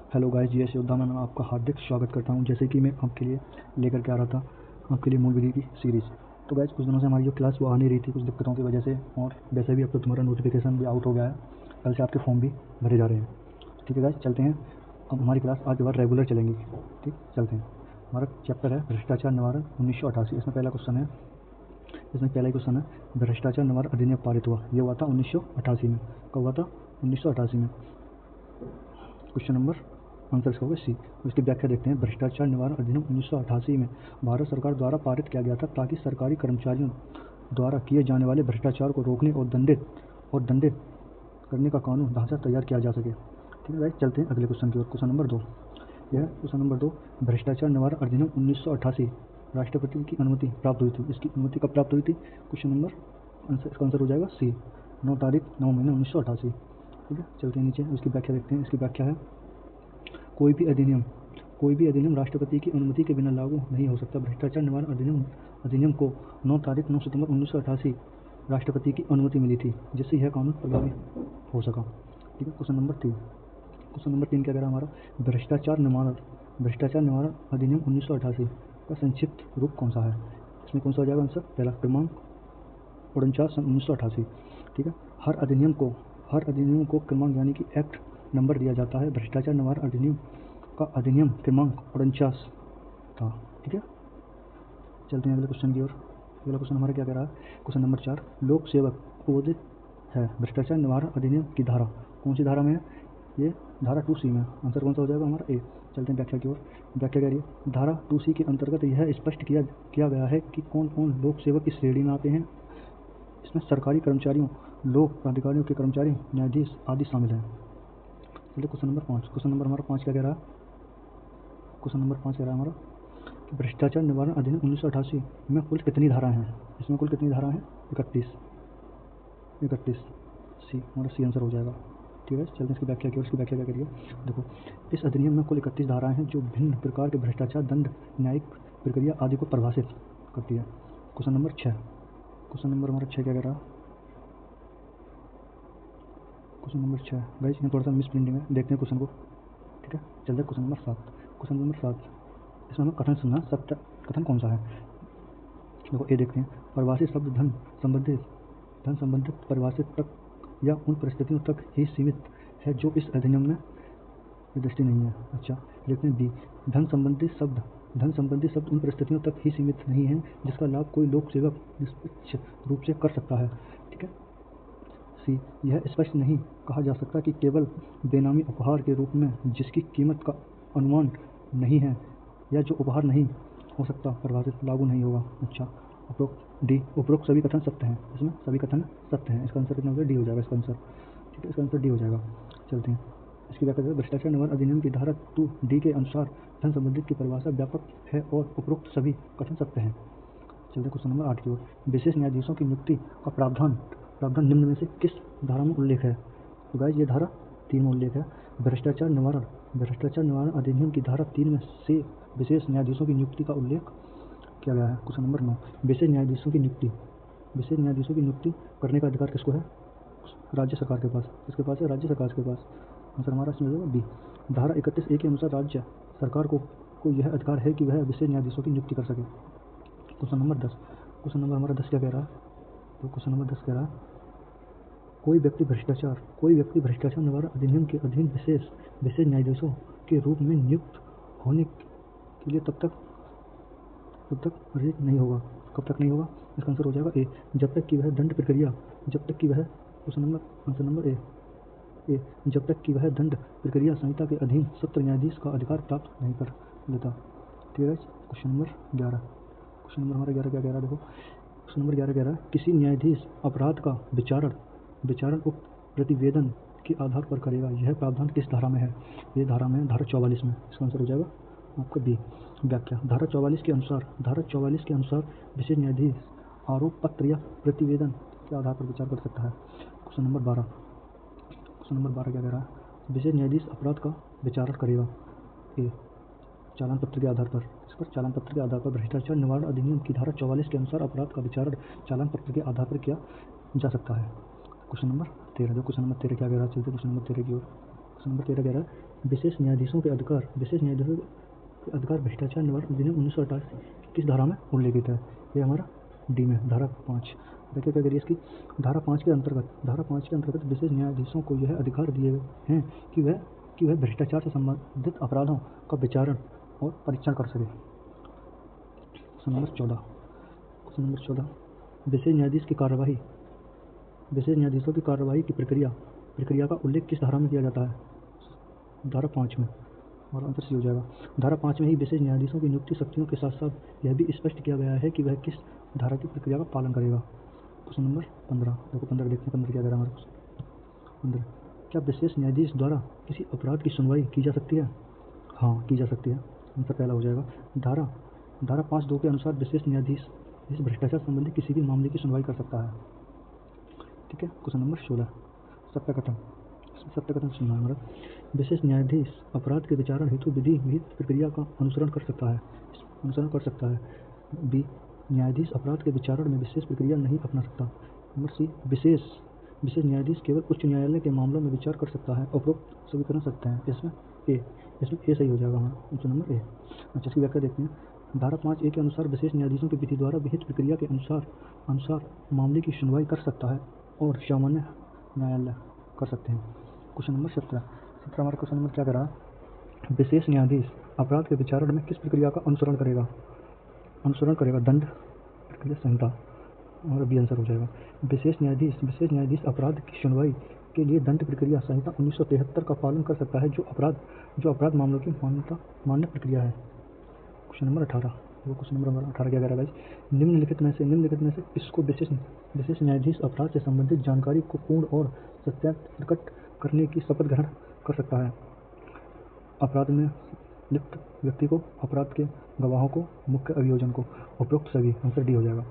Hello guys, GS योद्धा में मैं आपका हार्दिक स्वागत करता हूं। जैसे कि मैं आपके लिए लेकर के आ रहा था आपके लिए मूल विधि की सीरीज़। तो गाइस, कुछ दिनों से हमारी जो क्लास वो आ नहीं रही थी कुछ दिक्कतों की वजह से, और वैसे भी अब तो तुम्हारा नोटिफिकेशन भी आउट हो गया है। कल से आपके फॉर्म भी भरे जा रहे हैं। ठीक है गाइस, चलते हैं। अब हमारी क्लास आज के बाद रेगुलर चलेंगी। ठीक, चलते हैं। हमारा चैप्टर है भ्रष्टाचार निवारण 1988। इसमें पहला क्वेश्चन है भ्रष्टाचार निवारण अधिनियम पारित हुआ। ये हुआ था 1988 में। कब हुआ था? 1988 में। क्वेश्चन नंबर आंसर इसका होगा सी। इसकी व्याख्या देखते हैं। भ्रष्टाचार निवारण अधिनियम 1988 में भारत सरकार द्वारा पारित किया गया था ताकि सरकारी कर्मचारियों द्वारा किए जाने वाले भ्रष्टाचार को रोकने और दंडित करने का कानून ढांचा तैयार किया जा सके। ठीक है गाइस, चलते हैं अगले क्वेश्चन की ओर। Question number 2। यह क्वेश्चन नंबर 2, भ्रष्टाचार निवारण अधिनियम 1988 राष्ट्रपति की अनुमति प्राप्त हुई थी। इसकी अनुमति कब प्राप्त हुई थी? क्वेश्चन नंबर इसका आंसर हो जाएगा सी, 9 तारीख 9 महीने 1988। ठीक है, चलते हैं नीचे। इसकी व्याख्या देखते हैं। इसकी व्याख्या है कोई भी अधिनियम राष्ट्रपति की अनुमति के बिना लागू नहीं हो सकता। भ्रष्टाचार निवारण अधिनियम को 9 सितंबर 1988 राष्ट्रपति की अनुमति मिली थी, जिससे यह कानून प्रभावी हो सका। ठीक है, क्वेश्चन नंबर 3 क्या कह रहा है हमारा? भ्रष्टाचार निवारण अधिनियम 1988 का संक्षिप्त रूप कौन सा है? इसमें कौन सा हो जाएगा आंसर? पहला क्रमांक 49 1988। ठीक है, हर अधिनियम को क्रमांक यानी कि एक्ट नंबर दिया जाता है। भ्रष्टाचार निवारण अधिनियम का अधिनियम क्रमांक 49 था। ठीक है, चलते हैं अगले क्वेश्चन की ओर। अगला क्वेश्चन हमारा क्या कह रहा है? क्वेश्चन नंबर 4, लोक सेवक उदित है भ्रष्टाचार निवारण अधिनियम की धारा कौन सी धारा में है? ये धारा 2C में। आंसर कौन सा हो जाएगा हमारा? ए। चलते हैं व्याख्या की ओर। व्याख्या कह रही है धारा 2C के अंतर्गत यह स्पष्ट किया गया है कि कौन कौन लोक सेवक की श्रेणी में आते हैं। इसमें सरकारी कर्मचारियों, लोक प्राधिकारियों के कर्मचारी, न्यायाधीश आदि शामिल हैं। चलिए क्वेश्चन नंबर 5। क्वेश्चन नंबर हमारा 5 क्या कह रहा है? क्वेश्चन नंबर 5 कह रहा है हमारा कि भ्रष्टाचार निवारण अधिनियम 1988 में कुल कितनी धाराएं हैं? इसमें कुल कितनी धाराएं हैं? 31। सी, हमारा सी आंसर हो जाएगा। ठीक है, चलते हैं इसकी व्याख्या की ओर। इसकी व्याख्या क्या करिए? देखो, इस अधिनियम में कुल 31 धाराएं हैं जो भिन्न प्रकार के भ्रष्टाचार, दंड, न्यायिक प्रक्रिया आदि को परिभाषित करती है। क्वेश्चन नंबर 6 क्या कह रहा है? क्वेश्चन नंबर 6 गाइस, यहाँ थोड़ा सा मिस प्रिंटिंग है, देखते हैं क्वेश्चन को। ठीक है, चलते हैं क्वेश्चन नंबर 7। क्वेश्चन नंबर 7, इसमें हमें कथन सुनना। सत्य कथन कौन सा है? देखो, ये देखते हैं। परिभाषित शब्द धन संबंधित परिभाषित तक या उन परिस्थितियों तक ही सीमित है जो इस अधिनियम में निर्दिष्ट नहीं है। अच्छा, देखते हैं बी, धन संबंधी शब्द उन परिस्थितियों तक ही सीमित नहीं है जिसका लाभ कोई लोक सेवक निष्पक्ष रूप से कर सकता है। ठीक है। सी, यह स्पष्ट नहीं कहा जा सकता कि केवल बेनामी उपहार के रूप में जिसकी कीमत का अनुमान नहीं है या जो उपहार नहीं हो सकता परिभाषित लागू नहीं होगा। अच्छा, उपरोक्त सभी कथन सत्य हैं। इसमें सभी कथन सत्य हैं। इसका आंसर कितना हो जाएगा? डी हो जाएगा इसका आंसर। ठीक है, इसका आंसर डी हो जाएगा। चलते हैं इसकी व्याख्या। भ्रष्टाचार निवारण अधिनियम की धारा 2D के अनुसार धन संबंधित की परिभाषा व्यापक है और उपरोक्त सभी कथन सत्य हैं। चलते क्वेश्चन नंबर 8 की ओर। विशेष न्यायाधीशों की नियुक्ति का प्रावधान निम्न में से किस धारा में उल्लेख है? तो गाइस, ये धारा 3 में उल्लेख है। भ्रष्टाचार निवारण अधिनियम की धारा 3 में से विशेष न्यायाधीशों की नियुक्ति का उल्लेख किया गया है। क्वेश्चन नंबर 9, विशेष न्यायाधीशों की नियुक्ति करने का अधिकार किसको है? राज्य सरकार के पास। किसके पास है? राज्य सरकार के पास। आंसर हमारा इसमें होगा बी। धारा 31A के अनुसार राज्य सरकार को यह अधिकार है कि वह विशेष न्यायाधीशों की नियुक्ति कर सके। Question number 10। क्वेश्चन नंबर हमारा 10 क्या कह रहा है? तो क्वेश्चन नंबर 10 कह रहा है कोई व्यक्ति भ्रष्टाचार निवारण अधिनियम के अधीन विशेष न्यायाधीशों के रूप में नियुक्त होने के लिए तब तक अर्जित नहीं होगा। कब तक नहीं होगा? इसका आंसर हो जाएगा ए, जब तक कि वह आंसर नंबर ए, जब तक कि वह दंड प्रक्रिया संहिता के अधीन सत्र न्यायाधीश का अधिकार प्राप्त नहीं कर लेता। ठीक है, क्वेश्चन नंबर 11। क्वेश्चन नंबर हमारा 11 क्या कह रहा है? देखो, क्वेश्चन नंबर 11 कह रहा है किसी न्यायाधीश अपराध का विचारण उक्त प्रतिवेदन के आधार पर करेगा। यह प्रावधान किस धारा में है? ये धारा में, धारा 44 में। इसका आंसर हो जाएगा आपका बी। व्याख्या, धारा 44 के अनुसार विशेष न्यायाधीश आरोप पत्र या प्रतिवेदन के आधार पर विचार कर सकता है। क्वेश्चन नंबर 12 क्या कह रहा है? विशेष न्यायाधीश अपराध का विचारण करेगा ए, चालान पत्र के आधार पर। इस पर चालान पत्र के आधार पर भ्रष्टाचार निवारण अधिनियम की धारा 44 के अनुसार अपराध का विचारण चालान पत्र के आधार पर किया जा सकता है। क्वेश्चन नंबर 13 क्या कह रहा है? चलते क्वेश्चन नंबर 13 की ओर। क्वेश्चन नंबर 13 कह रहा है विशेष न्यायाधीशों के अधिकार भ्रष्टाचार निवारण अधिनियम 1988 किस धारा में उल्लेखित है? ये हमारा डी में, धारा 5। देखिए क्या करिए इसकी, धारा 5 के अंतर्गत विशेष न्यायाधीशों को यह अधिकार दिए गए हैं कि वह भ्रष्टाचार से संबंधित अपराधों का विचारण और परीक्षण कर सके। क्वेश्चन नंबर 14, विशेष न्यायाधीशों की कार्यवाही की प्रक्रिया का उल्लेख किस धारा में किया जाता है? धारा 5 में, और आंसर सी हो जाएगा। धारा 5 में ही विशेष न्यायाधीशों की नियुक्ति शक्तियों के साथ साथ यह भी स्पष्ट किया गया है कि वह किस धारा की प्रक्रिया का पालन करेगा। क्वेश्चन नंबर 15, देखो 15 देखते हैं, 15 क्या कह रहा है हमारे पास। 15, क्या विशेष न्यायाधीश द्वारा किसी अपराध की सुनवाई की जा सकती है? हाँ, की जा सकती है, आंसर पहला हो जाएगा। धारा 5(2) के अनुसार विशेष न्यायाधीश इस भ्रष्टाचार संबंधी किसी भी मामले की सुनवाई कर सकता है। ठीक है। क्वेश्चन नंबर 16, सत्याकथन सुनना है हमारा। विशेष न्यायाधीश अपराध के विचारण हेतु विधि विहित प्रक्रिया का अनुसरण कर सकता है। बी, न्यायाधीश अपराध के विचारण में विशेष प्रक्रिया नहीं अपना सकता। नंबर सी, विशेष न्यायाधीश केवल उच्च न्यायालय के मामलों में विचार कर सकता है। उपरोक्त समीकरण सत्य हैं। इसमें ए सही हो जाएगा हमारा, ऑप्शन नंबर ए। अच्छा, इसकी व्याख्या देखते हैं। धारा 5(a) के अनुसार विशेष न्यायाधीशों की विधि द्वारा विहित प्रक्रिया के अनुसार मामले की सुनवाई कर सकता है और सामान्य न्यायालय कर सकते हैं। क्वेश्चन नंबर 17 हमारा क्वेश्चन नंबर क्या कह रहा है? विशेष न्यायाधीश अपराध के विचारण में किस प्रक्रिया का अनुसरण करेगा? दंड प्रक्रिया संहिता, और बी आंसर हो जाएगा। विशेष न्यायाधीश अपराध की सुनवाई के लिए दंड प्रक्रिया संहिता 1973 का पालन कर सकता है, जो अपराध मामलों की मान्य प्रक्रिया है। क्वेश्चन नंबर 18, क्वेश्चन नंबर 18 क्या कह रहा है? निम्नलिखित में से इसको विशेष न्यायाधीश अपराध से संबंधित जानकारी को पूर्ण और सत्यापित प्रकट करने की शपथ ग्रहण कर सकता है? अपराध में लिप्त व्यक्ति को, अपराध के गवाहों को, मुख्य अभियोजन को, उपरोक्त सभी, आंसर डी हो जाएगा।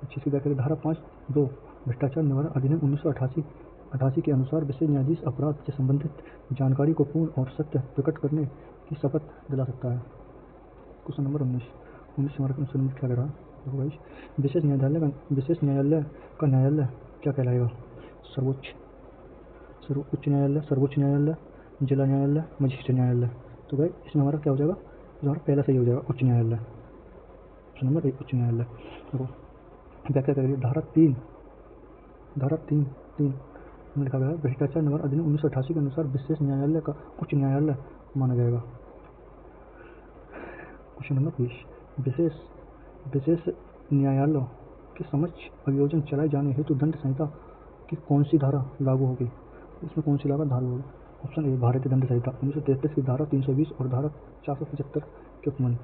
जिसकी व्याख्या धारा 5(2) भ्रष्टाचार निवारण अधिनियम 1988 के अनुसार विशेष न्यायाधीश अपराध से संबंधित जानकारी को पूर्ण और सत्य प्रकट करने की शपथ दिला सकता है। क्वेश्चन नंबर 19 हमारा क्वेश्चन नंबर क्या कह रहा है? विशेष न्यायालय का न्यायालय क्या कहलाएगा? सर्वोच्च न्यायालय, जिला न्यायालय, मजिस्ट्रेट न्यायालय। तो भाई इसमें हमारा क्या हो जाएगा? हमारा पहला सही हो जाएगा, उच्च न्यायालय, ऑप्शन नंबर 1 उच्च न्यायालय। देखो व्याख्या करिए। धारा 3 में लिखा गया है भ्रष्टाचार निवारण अधिनियम 1988 के अनुसार विशेष न्यायालय का उच्च न्यायालय माना जाएगा। क्वेश्चन नंबर 20, विशेष न्यायालयों के समक्ष अभियोजन चलाए जाने हेतु दंड संहिता की कौन सी धारा लागू होगी? इसमें कौन सी लागू होगी? ऑप्शन ए, भारतीय दंड संहिता 1933 की धारा 320 और धारा 475 के उपमन।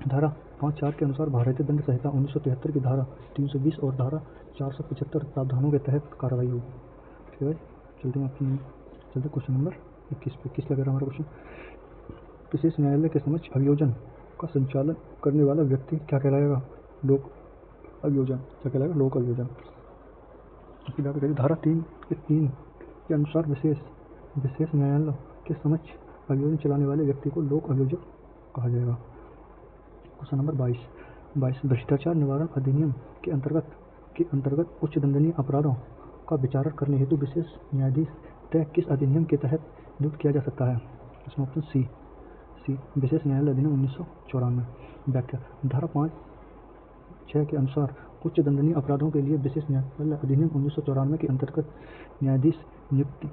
धारा 5(4) के अनुसार भारतीय दंड संहिता 1973 की धारा 320 और धारा 475 प्रावधानों के तहत कार्रवाई होगी। ठीक है, चलते क्वेश्चन नंबर 21 लग रहा है हमारा क्वेश्चन। विशेष न्यायालय के समक्ष अभियोजन का संचालन करने वाला व्यक्ति क्या कहलाएगा? लोक अभियोजन। धारा 3 के अनुसार विशेष न्यायालय के समक्ष अभियोजन चलाने वाले व्यक्ति को लोक अभियोजक कहा जाएगा। क्वेश्चन नंबर 22, भ्रष्टाचार निवारण अधिनियम के अंतर्गत उच्च दंडनीय अपराधों का विचारण करने हेतु विशेष न्यायाधीश तय किस अधिनियम के तहत नियुक्त किया जा सकता है? इसमें ऑप्शन सी, विशेष न्यायालय अधिनियम 1994। व्याख्या, धारा 5(6) के अनुसार उच्च दंडनीय अपराधों के लिए विशेष न्यायालय अधिनियम 1994 के अंतर्गत न्यायाधीश नियुक्त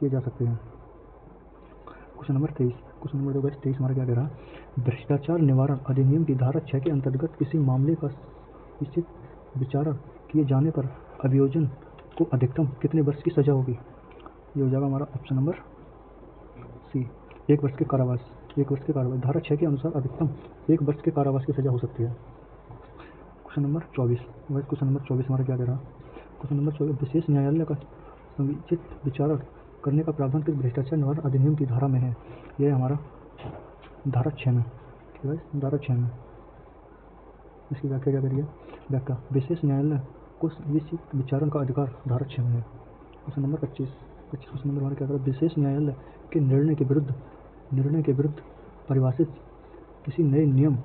किए जा सकते हैं। क्वेश्चन नंबर 23 हमारा क्या कह रहा है? भ्रष्टाचार निवारण अधिनियम की धारा 6 के अंतर्गत किसी मामले का निश्चित विचारण किए जाने पर अभियोजन को अधिकतम कितने वर्ष की सजा होगी? ये हो जाएगा हमारा ऑप्शन नंबर सी, 1 वर्ष के कारावास। धारा 6 के अनुसार अधिकतम 1 वर्ष के कारावास की सजा हो सकती है। क्वेश्चन नंबर 24 हमारा क्या कह रहा है? क्वेश्चन नंबर 24, विशेष न्यायालय का समुचित विचारण करने का प्रावधान किस भ्रष्टाचार निवारण अधिनियम की धारा में है? यह हमारा धारा 6 में। ठीक है, धारा 6 में। इसकी व्याख्या क्या करिए? व्याख्या, विशेष न्यायालय को निश्चित विचारण का अधिकार धारा 6 में है। क्वेश्चन नंबर 25 क्वेश्चन नंबर हमारा क्या करें? विशेष न्यायालय के निर्णय के विरुद्ध परिभाषित किसी नए नियम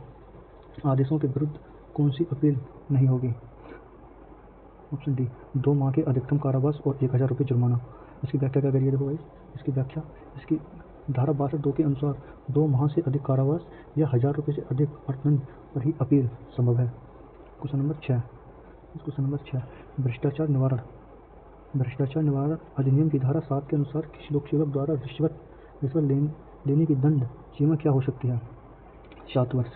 आदेशों के विरुद्ध कौन सी अपील नहीं होगी? ऑप्शन डी, 2 माह के अधिकतम कारावास और 1000 रुपये जुर्माना। इसकी व्याख्या क्या करिए? देखो भाई, इसकी व्याख्या धारा 62 के अनुसार 2 माह से अधिक कारावास या 1000 रुपये से अधिक अर्थदंड पर ही अपील संभव है। क्वेश्चन नंबर 6 भ्रष्टाचार निवारण अधिनियम की धारा 7 के अनुसार किसी लोक सेवक द्वारा रिश्वत लेने की दंड सीमा क्या हो सकती है? 7 वर्ष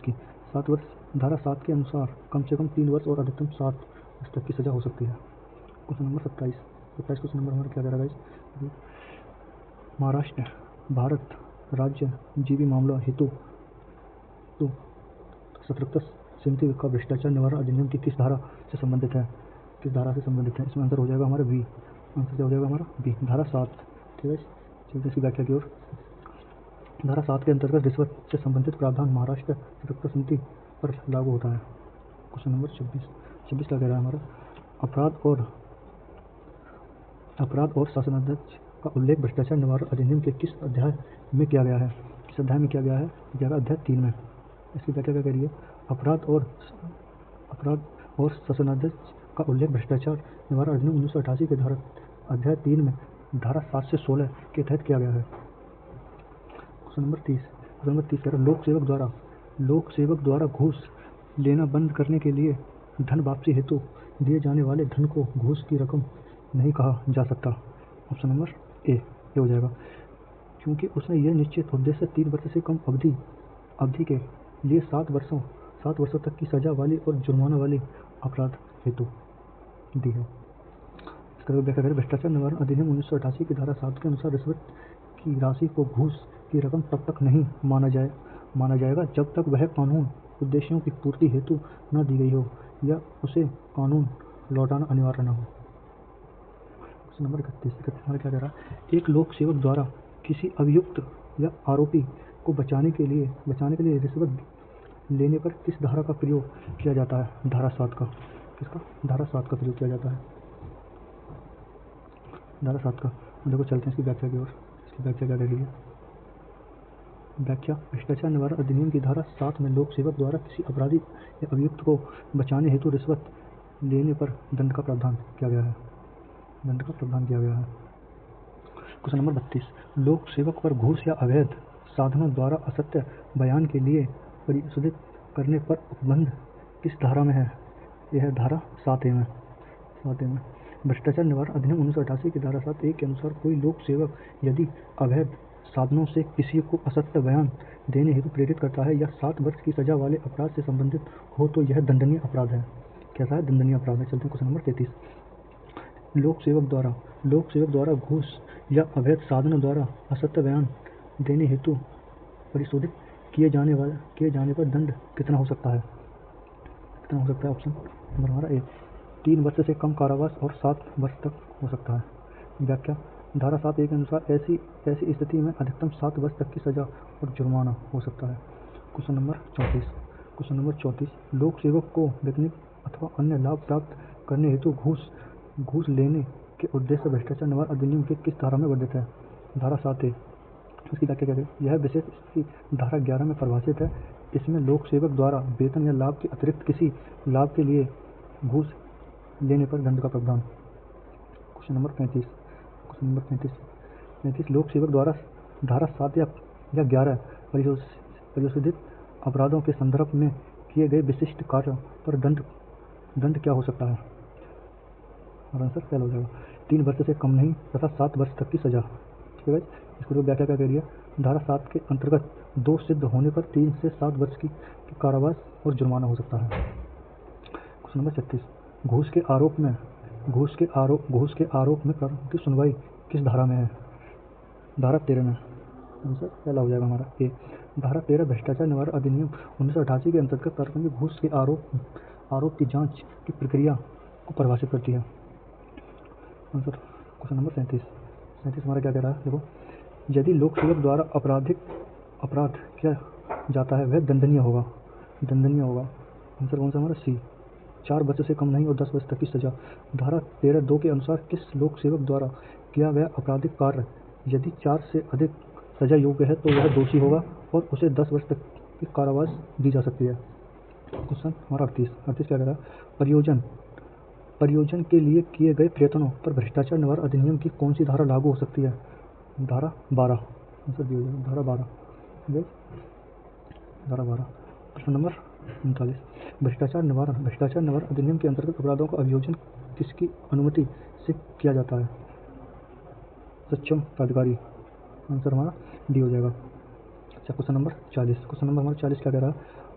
की। 7 वर्ष धारा 7 के अनुसार कम से कम 3 वर्ष और अधिकतम 7 वर्ष तक की सजा हो सकती है। क्वेश्चन नंबर 27 क्वेश्चन नंबर हमारा क्या कह रहा है? महाराष्ट्र भारत राज्य जीवी मामला हेतु तो सतर्कता समिति का भ्रष्टाचार निवारण अधिनियम की किस धारा से संबंधित है? इसमें आंसर हो जाएगा हमारा बी। आंसर क्या हो जाएगा हमारा बी, धारा 7। ठीक है, चलते इसकी व्याख्या की ओर। धारा 7 के अंतर्गत रिश्वत से संबंधित प्रावधान महाराष्ट्र सतर्कता समिति पर लागू होता है। क्वेश्चन नंबर 26 क्या कह रहा है हमारा? अपराध और शासनाध्यक्ष का उल्लेख भ्रष्टाचार निवारण अधिनियम के किस अध्याय में किया गया है? अध्याय 3 में। इसकी व्याख्या क्या करिए? अपराध और शासनाध्यक्ष का उल्लेख भ्रष्टाचार निवारण अधिनियम 1988 के धारा अध्याय 3 में धारा 7 से 16 के तहत किया गया है। क्वेश्चन नंबर 30 कह रहा है लोक सेवक द्वारा घूस लेना बंद करने के लिए धन वापसी हेतु दिए जाने वाले धन को घूस की रकम नहीं कहा जा सकता। ऑप्शन नंबर ए ये हो जाएगा, क्योंकि उसने यह निश्चित उद्देश्य 3 वर्ष से कम अवधि के लिए 7 वर्षों तक की सजा वाली और जुर्माना वाली अपराध हेतु दी है। इसका व्याख्या करें। भ्रष्टाचार निवारण अधिनियम 1988 की धारा 7 के अनुसार रिश्वत की राशि को घूस की रकम तब तक नहीं माना जाएगा जब तक वह कानून उद्देश्यों की पूर्ति हेतु न दी गई हो या उसे कानून लौटाना अनिवार्य न हो। क्वेश्चन नंबर 31 हमारा क्या कह रहा है? एक लोक सेवक द्वारा किसी अभियुक्त या आरोपी को बचाने के लिए रिश्वत लेने पर किस धारा का प्रयोग किया जाता है? धारा 7 का। किसका? धारा 7 का प्रयोग किया जाता है। धारा 7 का। देखो चलते हैं इसकी व्याख्या की ओर। इसकी व्याख्या क्या करेगी? व्याख्या भ्रष्टाचार निवारण अधिनियम की धारा 7 में लोक सेवक द्वारा किसी अपराधी या अभियुक्त को बचाने हेतु रिश्वत लेने पर दंड का प्रावधान किया गया है। क्वेश्चन नंबर 32 लोक सेवक पर घूस या अवैध साधनों द्वारा असत्य बयान के लिए परिशोधित करने पर उपबंध किस धारा में है? यह है धारा 7A में। भ्रष्टाचार निवारण अधिनियम 1988 की धारा 7A के अनुसार कोई लोक सेवक यदि अवैध साधनों से किसी को असत्य बयान देने हेतु प्रेरित करता है या 7 वर्ष की सजा वाले अपराध से संबंधित हो तो यह दंडनीय अपराध है। कैसा है? दंडनीय अपराध है। चलते हैं क्वेश्चन नंबर 33 लोक सेवक द्वारा घूस या अवैध साधनों द्वारा असत्य बयान देने हेतु परिशोधित किए जाने पर दंड कितना हो सकता है? ऑप्शन नंबर हमारा ए 3 वर्ष से कम कारावास और 7 वर्ष तक हो सकता है। व्याख्या धारा 7A के अनुसार ऐसी स्थिति में अधिकतम 7 वर्ष तक की सजा और जुर्माना हो सकता है। क्वेश्चन नंबर 34 लोक सेवक को वेतनिक अथवा अन्य लाभ प्राप्त करने हेतु घूस लेने के उद्देश्य भ्रष्टाचार निवारण अधिनियम के किस धारा में वर्णित है? धारा 7A। इसकी व्याख्या क्या है? यह विशेष स्थिति धारा 11 में परिभाषित है। इसमें लोक सेवक द्वारा वेतन या लाभ के अतिरिक्त किसी लाभ के लिए घूस लेने पर दंड का प्रावधान। क्वेश्चन नंबर 35 लोक सेवक द्वारा धारा 7 या 11 परिशोधित अपराधों के संदर्भ में किए गए विशिष्ट कार्यों पर दंड क्या हो सकता है? आंसर क्या हो जाएगा? 3 वर्ष से कम नहीं तथा 7 वर्ष तक की सजा। ठीक है, इसको व्याख्या क्या कह रही है? धारा 7 के अंतर्गत दोष सिद्ध होने पर 3 से 7 वर्ष की कारावास और जुर्माना हो सकता है। क्वेश्चन नंबर 36 घूस के आरोप में प्रारंभिक की सुनवाई किस धारा में है? धारा 13 में। आंसर क्या हो जाएगा हमारा? ए। धारा 13 भ्रष्टाचार निवारण अधिनियम 1988 के अंतर्गत प्रारंभिक घूस के आरोप की जांच की प्रक्रिया को परिभाषित करती है। आंसर क्वेश्चन नंबर 37 हमारा क्या कह रहा है? देखो यदि लोक सेवक द्वारा अपराध किया जाता है वह दंडनीय होगा। आंसर कौन सा हमारा? सी। 4 वर्ष से कम नहीं और 10 वर्ष तक की सजा। धारा 13(2) के अनुसार किस लोक सेवक द्वारा किया गया आपराधिक कार्य यदि 4 से अधिक सजा योग्य है तो वह दोषी होगा और उसे 10 वर्ष तक की कारावास दी जा सकती है। क्वेश्चन हमारा 38 क्या कह रहा है? परियोजन के लिए किए गए प्रयत्नों पर भ्रष्टाचार निवारण अधिनियम की कौन सी धारा लागू हो सकती है? धारा 12 आंसर डी हो जाएगा, धारा 12। ठीक है, धारा 12। प्रश्न नंबर 39, भ्रष्टाचार निवारण अधिनियम के अंतर्गत अपराधों का अभियोजन किसकी अनुमति से किया जाता है? सक्षम प्राधिकारी, आंसर हमारा डी हो जाएगा। अच्छा, क्वेश्चन नंबर 40, क्वेश्चन नंबर हमारा 40 क्या कह रहा है?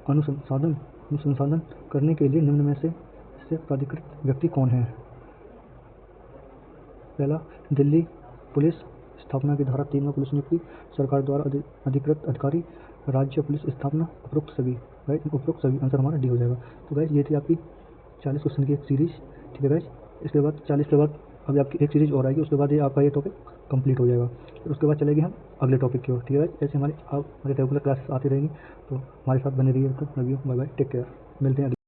अनुसंधान करने के लिए निम्न में से प्राधिकृत व्यक्ति कौन है? पहला, दिल्ली पुलिस स्थापना की धारा 3 में पुलिस नियुक्ति, सरकार द्वारा अधिकृत अधिकारी, राज्य पुलिस स्थापना, उपरोक्त सभी। राइट, उपरोक्त सभी, आंसर हमारा डी हो जाएगा। तो गाइस ये थी आपकी 40 क्वेश्चन की एक सीरीज। ठीक है गाइस, इसके बाद 40 के बाद अभी आपकी एक सीरीज और आएगी, उसके बाद ये आपका ये टॉपिक कंप्लीट हो जाएगा। फिर उसके बाद चलेंगे हम अगले टॉपिक की ओर। ठीक है गाइस, ऐसे हमारी रेगुलर क्लासेस आती रहेंगी, तो हमारे साथ बने रहिए। Love you, bye bye, take care, मिलते हैं।